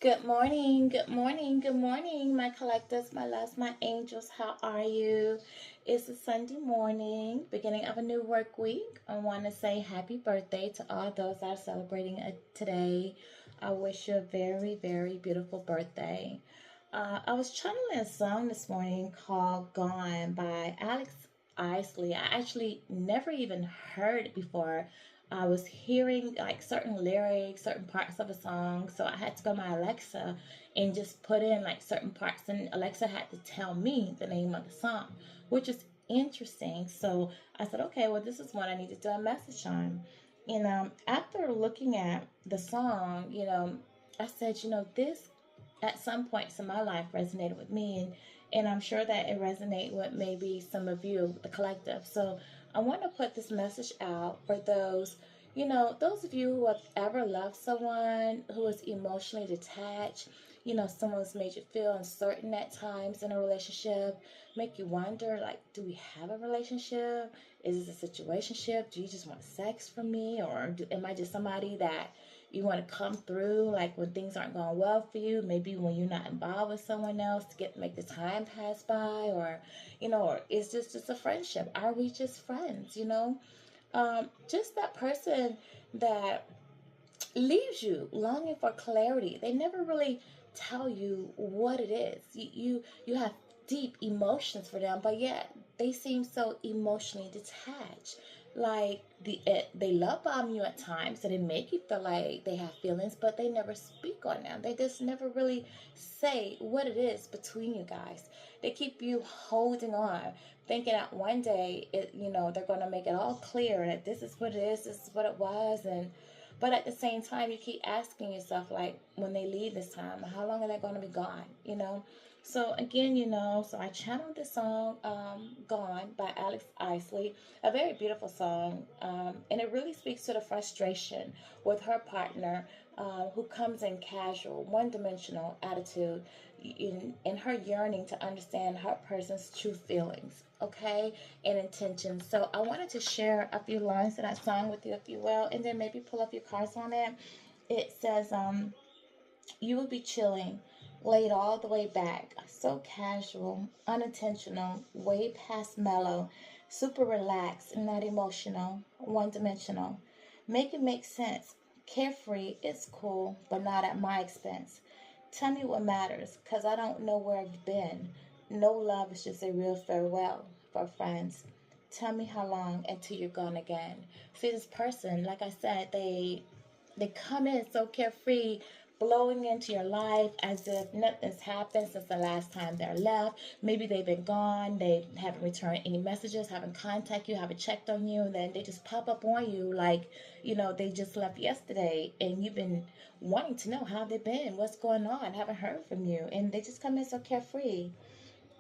Good morning, good morning, good morning, my collectors, my loves, my angels. How are you? It's a Sunday morning, beginning of a new work week. I want to say happy birthday to all those that are celebrating it today. I wish you a very, very beautiful birthday. I was channeling a song this morning called Gone by Isley. I actually never even heard it before. I was hearing like certain lyrics, certain parts of a song, so I had to go to my Alexa and just put in like certain parts, and Alexa had to tell me the name of the song, which is interesting. So I said, okay, well, this is one I need to do a message on. After looking at the song, I said, this at some points in my life resonated with me, and I'm sure that it resonated with maybe some of you, the collective. So I want to put this message out for those of you who have ever loved someone who is emotionally detached. Someone's made you feel uncertain at times in a relationship, make you wonder, like, do we have a relationship? Is this a situationship? Do you just want sex from me? Or am I just somebody that you want to come through, like when things aren't going well for you, maybe when you're not involved with someone else to make the time pass by, or is this just a friendship? Are we just friends? Just that person that leaves you longing for clarity. They never really tell you what it is. You have deep emotions for them, but yet they seem so emotionally detached. Like they love bomb you at times, so they make you feel like they have feelings, but they never speak on them. They just never really say what it is between you guys. They keep you holding on, thinking that one day they're going to make it all clear that this is what it is, this is what it was, and but at the same time, you keep asking yourself, like, when they leave this time, how long are they going to be gone? So again, so I channeled the song Gone by Alex Isley, a very beautiful song. And it really speaks to the frustration with her partner who comes in casual, one-dimensional attitude in her yearning to understand her person's true feelings, okay, and intentions. So I wanted to share a few lines of that song with you, if you will, and then maybe pull up your cards on it. It says, you will be chilling, laid all the way back, so casual, unintentional, way past mellow, super relaxed, not emotional, one dimensional. Make it make sense. Carefree, it's cool, but not at my expense. Tell me what matters, 'cause I don't know where I've been. No love is just a real farewell for friends. Tell me how long until you're gone again. See, this person, like I said, they come in so carefree, blowing into your life as if nothing's happened since the last time they're left. Maybe they've been gone, they haven't returned any messages, haven't contacted you, haven't checked on you, and then they just pop up on you like, they just left yesterday, and you've been wanting to know how they've been, what's going on, haven't heard from you, and they just come in so carefree.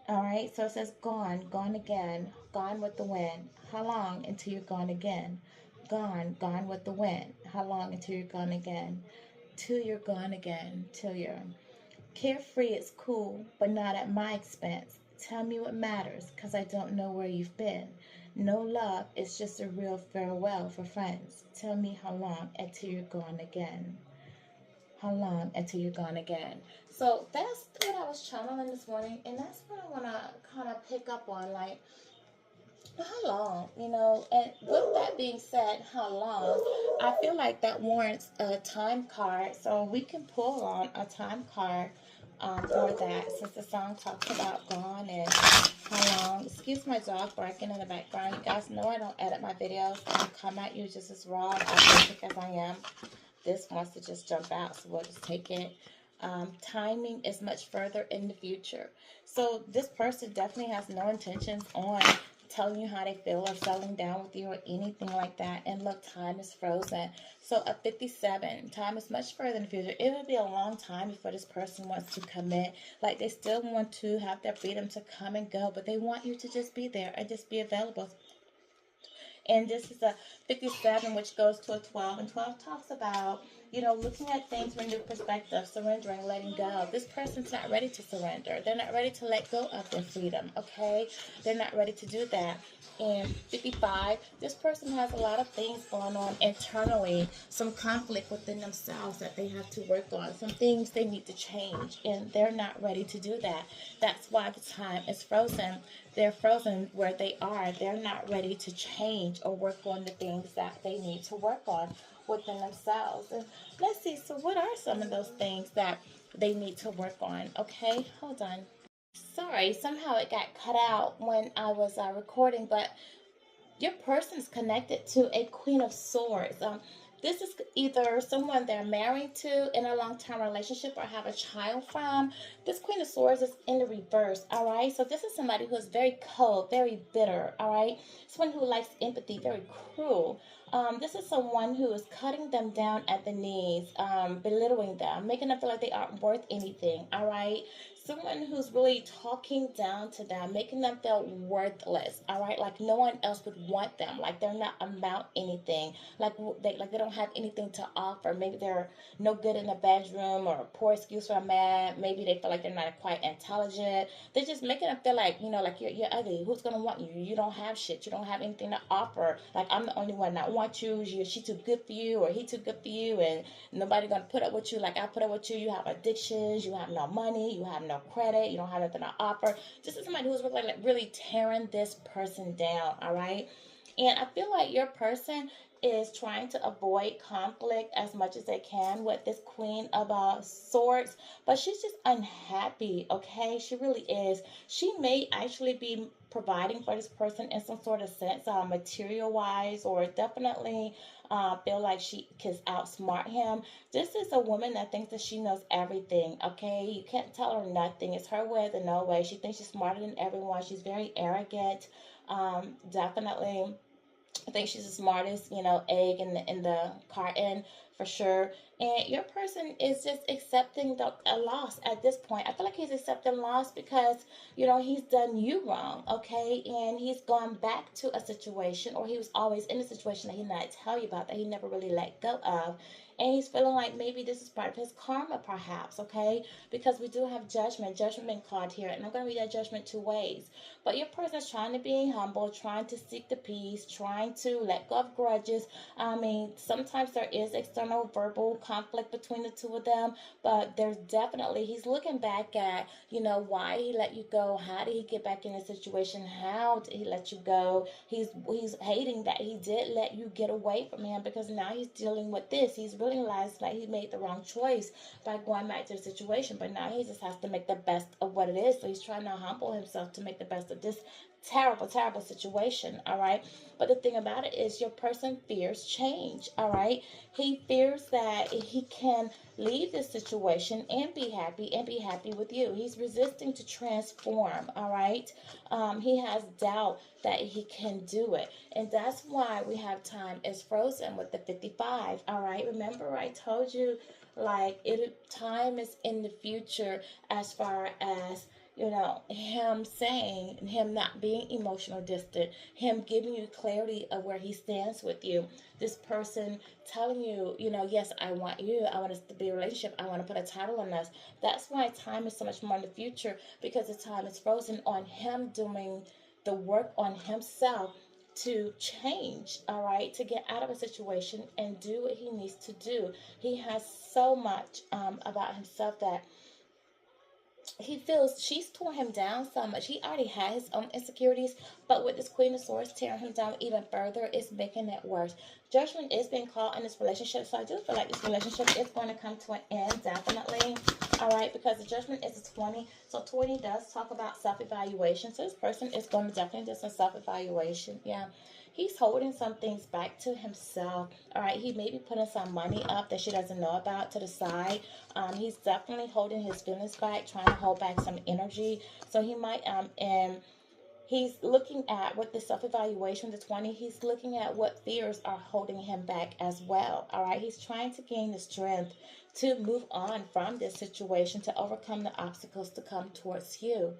All right, so it says gone, gone again, gone with the wind. How long until you're gone again? Gone, gone with the wind. How long until you're gone again? Till you're gone again, till you're carefree. It's cool, but not at my expense. Tell me what matters, 'cause I don't know where you've been. No love, it's just a real farewell for friends. Tell me how long until you're gone again. How long until you're gone again? So that's what I was channeling this morning, and that's what I want to kind of pick up on. Like, how long, and with that being said, how long, I feel like that warrants a time card, so we can pull on a time card for that, since the song talks about gone and how long. Excuse my dog barking in the background. You guys know I don't edit my videos. I come at you just as raw, authentic as I am. This wants to just jump out, so we'll just take it. Timing is much further in the future. So this person definitely has no intentions on telling you how they feel or settling down with you or anything like that. And look, time is frozen. So a 57, time is much further in the future. It would be a long time before this person wants to commit. Like, they still want to have their freedom to come and go, but they want you to just be there and just be available. And this is a 57, which goes to a 12, and 12 talks about looking at things from a new perspective, surrendering, letting go. This person's not ready to surrender. They're not ready to let go of their freedom, okay? They're not ready to do that. And 55, this person has a lot of things going on internally, some conflict within themselves that they have to work on, some things they need to change, and they're not ready to do that. That's why the time is frozen. They're frozen where they are. They're not ready to change or work on the things that they need to work on within themselves. And let's see, so what are some of those things that they need to work on? Okay, hold on. Sorry, somehow it got cut out when I was recording, but your person's connected to a Queen of Swords. This is either someone they're married to in a long-term relationship or have a child from. This Queen of Swords is in the reverse, all right? So this is somebody who is very cold, very bitter, all right? Someone who lacks empathy, very cruel. This is someone who is cutting them down at the knees, belittling them, making them feel like they aren't worth anything, all right? Someone who's really talking down to them, making them feel worthless, all right? Like no one else would want them, like they're not amount anything, like they don't have anything to offer. Maybe they're no good in the bedroom, or a poor excuse for a man. Maybe they feel like they're not quite intelligent. They're just making them feel like, like you're ugly. Who's gonna want you? You don't have shit. You don't have anything to offer. Like I'm the only one that wants you. She too good for you, or he too good for you, and nobody gonna put up with you like I put up with you. You have addictions. You have no money. You have no credit. You don't have nothing to offer. This is somebody who's really tearing this person down, all right? And I feel like your person is trying to avoid conflict as much as they can with this Queen of Swords, but she's just unhappy, okay? She really is. She may actually be providing for this person in some sort of sense, material wise, or definitely feel like she can outsmart him. This is a woman that thinks that she knows everything, okay? You can't tell her nothing. It's her way or the no way. She thinks she's smarter than everyone. She's very arrogant. Definitely, I think she's the smartest, egg in the carton for sure. And your person is just accepting a loss at this point. I feel like he's accepting loss because, he's done you wrong, okay? And he's gone back to a situation, or he was always in a situation that he did not tell you about, that he never really let go of. And he's feeling like maybe this is part of his karma, perhaps, okay? Because we do have judgment being called here. And I'm going to read that judgment two ways. But your person is trying to be humble, trying to seek the peace, trying to let go of grudges. I mean, sometimes there is external verbal conflict between the two of them, but there's definitely, he's looking back at, why he let you go. How did he get back in the situation? How did he let you go? He's hating that he did let you get away from him, because now he's dealing with this. He's realized that he made the wrong choice by going back to the situation, but now he just has to make the best of what it is. So he's trying to humble himself to make the best of this terrible situation, all right? But the thing about it is your person fears change, all right? He fears that he can leave this situation and be happy with you. He's resisting to transform, all right? He has doubt that he can do it, and that's why we have time is frozen with the 55, all right? Remember I told you, like, time is in the future, as far as him saying, him not being emotional distant, him giving you clarity of where he stands with you. This person telling you, yes, I want you. I want us to be a relationship. I want to put a title on us. That's why time is so much more in the future, because the time is frozen on him doing the work on himself to change, all right, to get out of a situation and do what he needs to do. He has so much about himself that he feels she's torn him down so much. He already had his own insecurities, but with this Queen of Swords tearing him down even further, it's making it worse. Judgment is being called in this relationship, so I do feel like this relationship is going to come to an end, definitely. All right, because the judgment is a 20, so 20 does talk about self-evaluation. So this person is going to definitely do some self-evaluation. Yeah. He's holding some things back to himself. All right, he may be putting some money up that she doesn't know about to the side. He's definitely holding his feelings back, trying to hold back some energy. So he might, and he's looking at, with the self-evaluation, the 20, he's looking at what fears are holding him back as well. All right, he's trying to gain the strength to move on from this situation, to overcome the obstacles to come towards you.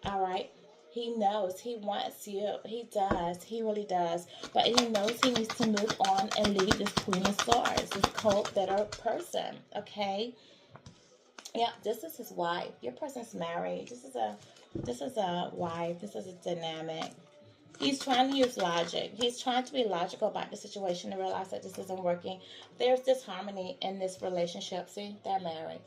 All right. He knows he wants you. He does. He really does. But he knows he needs to move on and leave this Queen of Swords, this cold, bitter person. Okay? Yeah, this is his wife. Your person's married. This is a wife. This is a dynamic. He's trying to use logic. He's trying to be logical about the situation to realize that this isn't working. There's disharmony in this relationship. See, they're married.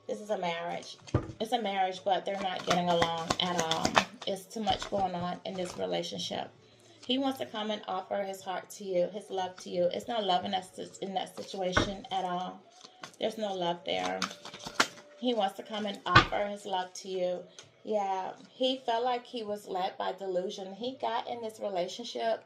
This is a marriage. It's a marriage, but they're not getting along at all. It's too much going on in this relationship. He wants to come and offer his heart to you, his love to you. It's not love in that situation at all. There's no love there. He wants to come and offer his love to you. Yeah, he felt like he was led by delusion. He got in this relationship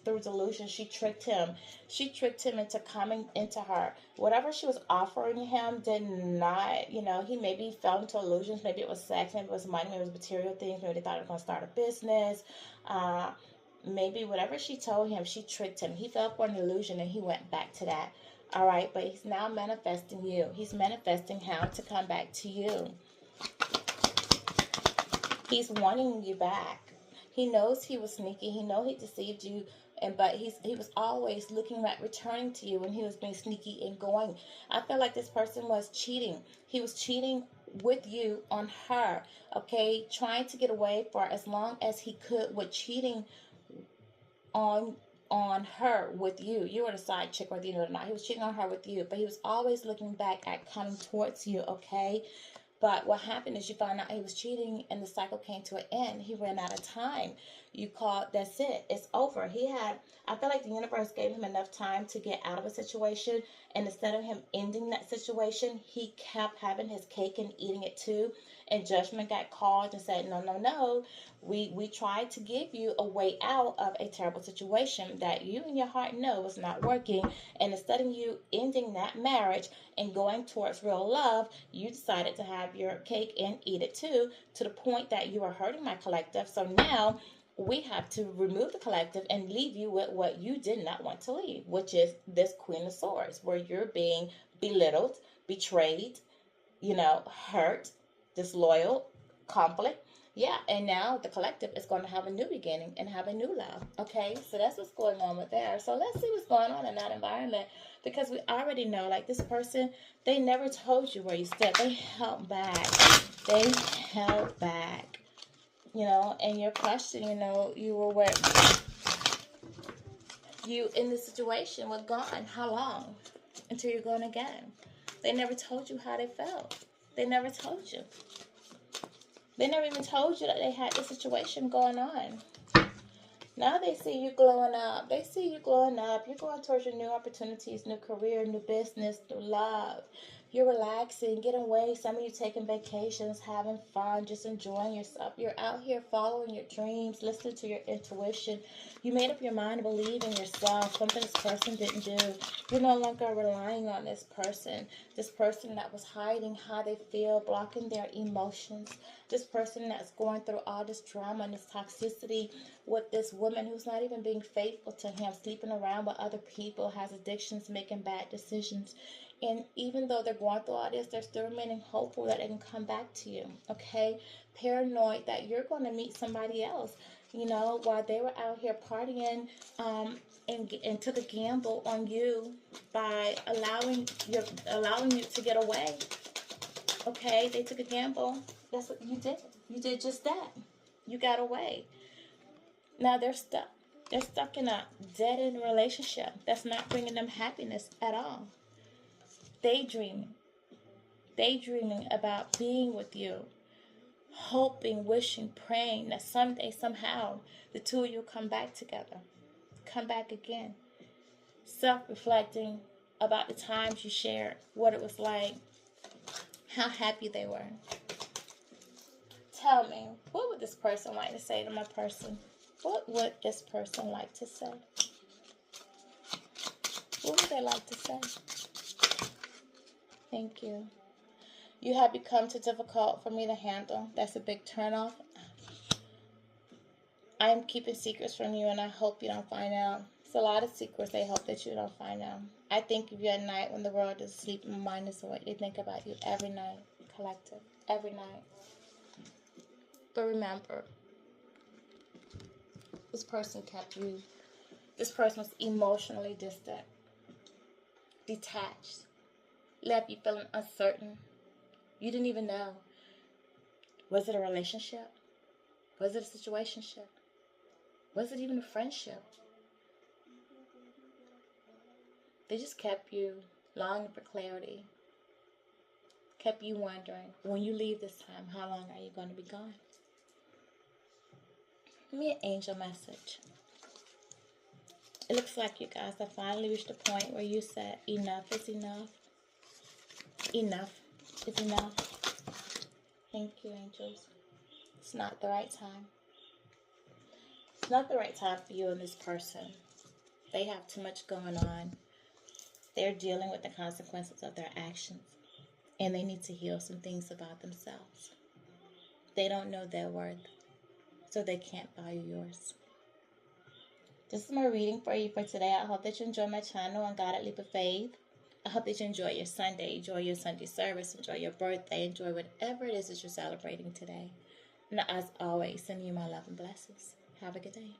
through delusion. She tricked him. She tricked him into coming into her. Whatever she was offering him did not, he maybe fell into illusions. Maybe it was sex, maybe it was money, maybe it was material things. Maybe they thought he was going to start a business. Maybe whatever she told him, she tricked him. He fell for an illusion and he went back to that. All right, but he's now manifesting you. He's manifesting how to come back to you. He's wanting you back. He knows he was sneaky. He knows he deceived you, but he was always looking at returning to you when he was being sneaky and going. I feel like this person was cheating. He was cheating with you on her, okay? Trying to get away for as long as he could with cheating on her with you. You were the side chick, whether you know it or not. He was cheating on her with you, but he was always looking back at coming towards you, okay? But what happened is you found out he was cheating and the cycle came to an end. He ran out of time. You called, that's it. It's over. I feel like the universe gave him enough time to get out of a situation. And instead of him ending that situation, he kept having his cake and eating it too. And judgment got called and said, no, no, no. We tried to give you a way out of a terrible situation that you in your heart know was not working. And instead of you ending that marriage and going towards real love, you decided to have your cake and eat it too, to the point that you are hurting my collective. So now we have to remove the collective and leave you with what you did not want to leave, which is this Queen of Swords, where you're being belittled, betrayed, hurt, disloyal, conflict. Yeah, and now the collective is going to have a new beginning and have a new love. Okay, so that's what's going on with there. So let's see what's going on in that environment, because we already know, like, this person, they never told you where you stood. They held back. They held back. And your question, you were where you in this situation was gone. How long? Until you're gone again. They never told you how they felt. They never told you. They never even told you that they had this situation going on. Now they see you glowing up. They see you glowing up. You're going towards your new opportunities, new career, new business, new love. You're relaxing, getting away. Some of you taking vacations, having fun, just enjoying yourself. You're out here following your dreams, listening to your intuition. You made up your mind to believe in yourself, something this person didn't do. You're no longer relying on this person that was hiding how they feel, blocking their emotions. This person that's going through all this drama and this toxicity with this woman who's not even being faithful to him, sleeping around with other people, has addictions, making bad decisions. And even though they're going through all this, they're still remaining hopeful that they can come back to you, okay? Paranoid that you're going to meet somebody else, while they were out here partying and took a gamble on you by allowing you to get away, okay? They took a gamble. That's what you did. You did just that. You got away. Now they're stuck. They're stuck in a dead-end relationship that's not bringing them happiness at all. Daydreaming about being with you, hoping, wishing, praying that someday, somehow, the two of you come back together, come back again, self-reflecting about the times you shared, what it was like, how happy they were. Tell me, what would this person like to say to my person? What would this person like to say? What would they like to say? Thank you. You have become too difficult for me to handle. That's a big turnoff. I am keeping secrets from you, and I hope you don't find out. It's a lot of secrets they hope that you don't find out. I think of you at night when the world is asleep and my mind is awake. They think about you every night, collective, every night. But remember, This person kept you. This person was emotionally distant, detached, left you feeling uncertain. You didn't even know. Was it a relationship? Was it a situationship? Was it even a friendship? They just kept you longing for clarity. Kept you wondering, when you leave this time, how long are you going to be gone? Give me an angel message. It looks like you guys have finally reached a point where you said, enough is enough. Enough is enough. Thank you, angels. It's not the right time. It's not the right time for you and this person. They have too much going on. They're dealing with the consequences of their actions. And they need to heal some things about themselves. They don't know their worth. So they can't value yours. This is my reading for you for today. I hope that you enjoy my channel on God at Leap of Faith. I hope that you enjoy your Sunday. Enjoy your Sunday service. Enjoy your birthday. Enjoy whatever it is that you're celebrating today. And as always, sending you my love and blessings. Have a good day.